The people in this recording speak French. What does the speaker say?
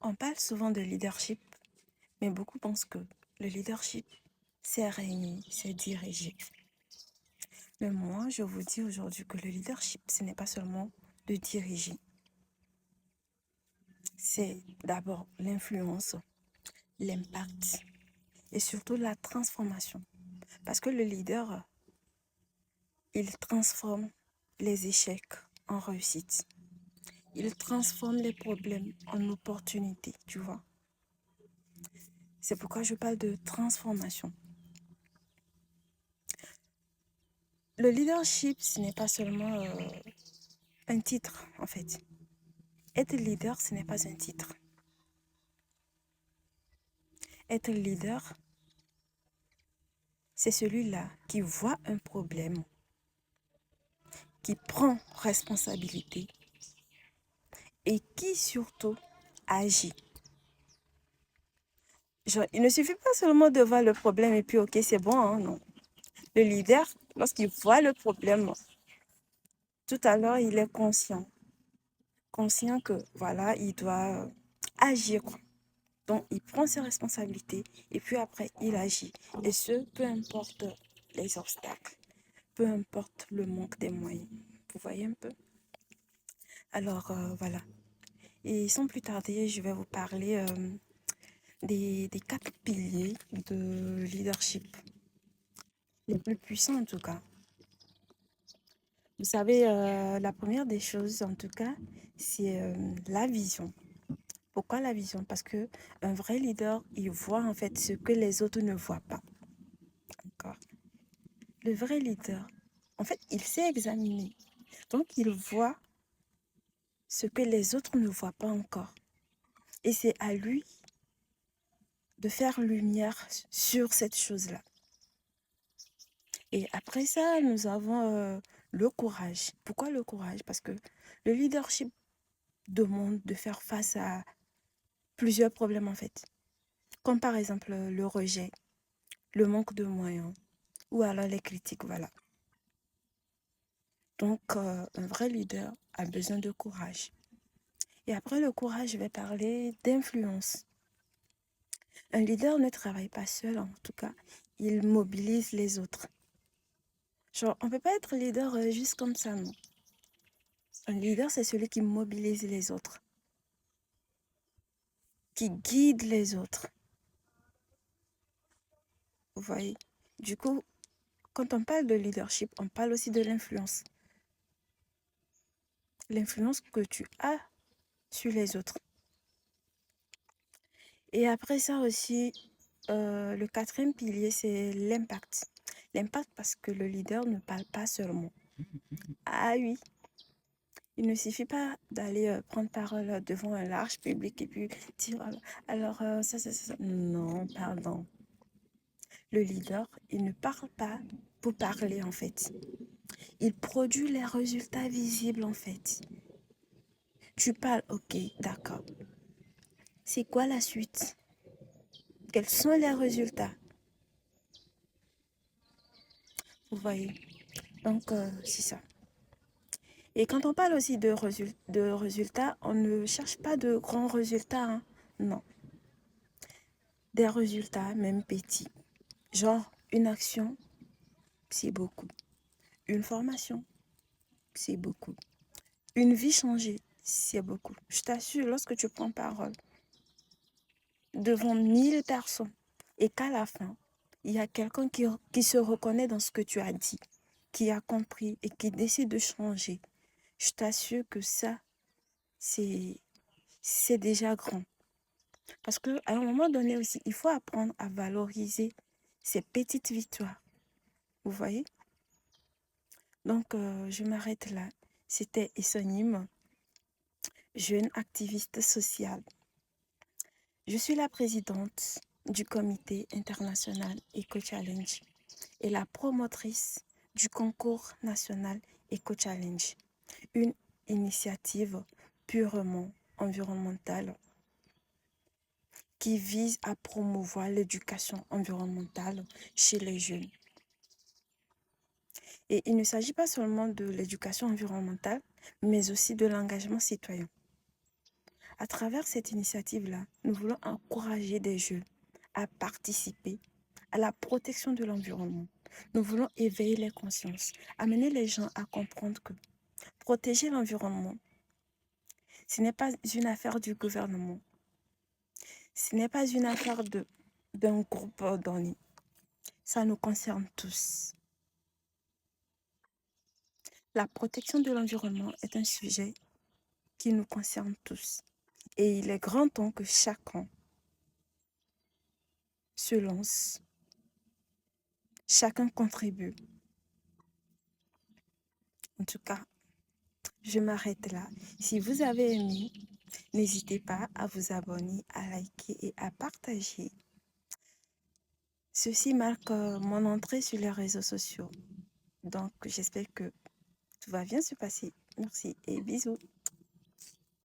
On parle souvent de leadership, mais beaucoup pensent que le leadership, c'est régner, c'est diriger. Mais moi, je vous dis aujourd'hui que le leadership, ce n'est pas seulement de diriger. C'est d'abord l'influence, l'impact et surtout la transformation. Parce que le leader, il transforme les échecs en réussite. Il transforme les problèmes en opportunités, tu vois. C'est pourquoi je parle de transformation. Le leadership, ce n'est pas seulement un titre, en fait. Être leader, ce n'est pas un titre. Être leader, c'est celui-là qui voit un problème, qui prend responsabilité et qui surtout agit. Genre, il ne suffit pas seulement de voir le problème et puis ok, c'est bon, hein, non. Le leader, lorsqu'il voit le problème, tout à l'heure, il est conscient que voilà, il doit agir, quoi. Donc, il prend ses responsabilités et puis après, il agit. Et ce, peu importe les obstacles, peu importe le manque des moyens. Vous voyez un peu? Alors, voilà. Et sans plus tarder, je vais vous parler des 4 piliers de leadership, les plus puissants en tout cas. Vous savez, la première des choses, en tout cas, c'est la vision. Pourquoi la vision? Parce que un vrai leader, il voit en fait ce que les autres ne voient pas. D'accord? Le vrai leader, en fait, il sait examiner. Donc, il voit ce que les autres ne voient pas encore. Et c'est à lui de faire lumière sur cette chose-là. Et après ça, nous avons le courage. Pourquoi le courage? Parce que le leadership demande de faire face à plusieurs problèmes en fait. Comme par exemple le rejet, le manque de moyens ou alors les critiques, voilà. Donc, un vrai leader a besoin de courage. Et après le courage, je vais parler d'influence. Un leader ne travaille pas seul, en tout cas, il mobilise les autres. Genre, on ne peut pas être leader juste comme ça, non. Un leader, c'est celui qui mobilise les autres, qui guide les autres. Vous voyez? Du coup, quand on parle de leadership, on parle aussi de l'influence. L'influence que tu as sur les autres. Et après ça aussi, le quatrième pilier, c'est l'impact. L'impact parce que le leader ne parle pas seulement. Ah oui, il ne suffit pas d'aller prendre parole devant un large public et puis dire alors ça. Non, pardon. Le leader, il ne parle pas pour parler en fait. Il produit les résultats visibles en fait. Tu parles, ok, d'accord. C'est quoi la suite? Quels sont les résultats? Vous voyez? Donc, c'est ça. Et quand on parle aussi de résultats, on ne cherche pas de grands résultats, hein. Non. Des résultats, même petits. Genre, une action, c'est beaucoup. Une formation, c'est beaucoup. Une vie changée, c'est beaucoup. Je t'assure, lorsque tu prends parole devant 1000 personnes et qu'à la fin, il y a quelqu'un qui se reconnaît dans ce que tu as dit, qui a compris et qui décide de changer, je t'assure que ça, c'est déjà grand. Parce qu'à un moment donné aussi, il faut apprendre à valoriser ces petites victoires. Vous voyez? Donc, je m'arrête là. C'était Essonim, jeune activiste sociale. Je suis la présidente du comité international Eco Challenge et la promotrice du concours national Eco Challenge, une initiative purement environnementale qui vise à promouvoir l'éducation environnementale chez les jeunes. Et il ne s'agit pas seulement de l'éducation environnementale, mais aussi de l'engagement citoyen. À travers cette initiative-là, nous voulons encourager des jeunes à participer à la protection de l'environnement. Nous voulons éveiller les consciences, amener les gens à comprendre que protéger l'environnement, ce n'est pas une affaire du gouvernement. Ce n'est pas une affaire d'un groupe donné. Ça nous concerne tous. La protection de l'environnement est un sujet qui nous concerne tous. Et il est grand temps que chacun se lance, chacun contribue. En tout cas, je m'arrête là. Si vous avez aimé, n'hésitez pas à vous abonner, à liker et à partager. Ceci marque mon entrée sur les réseaux sociaux. Donc, j'espère que tout va bien se passer. Merci et bisous.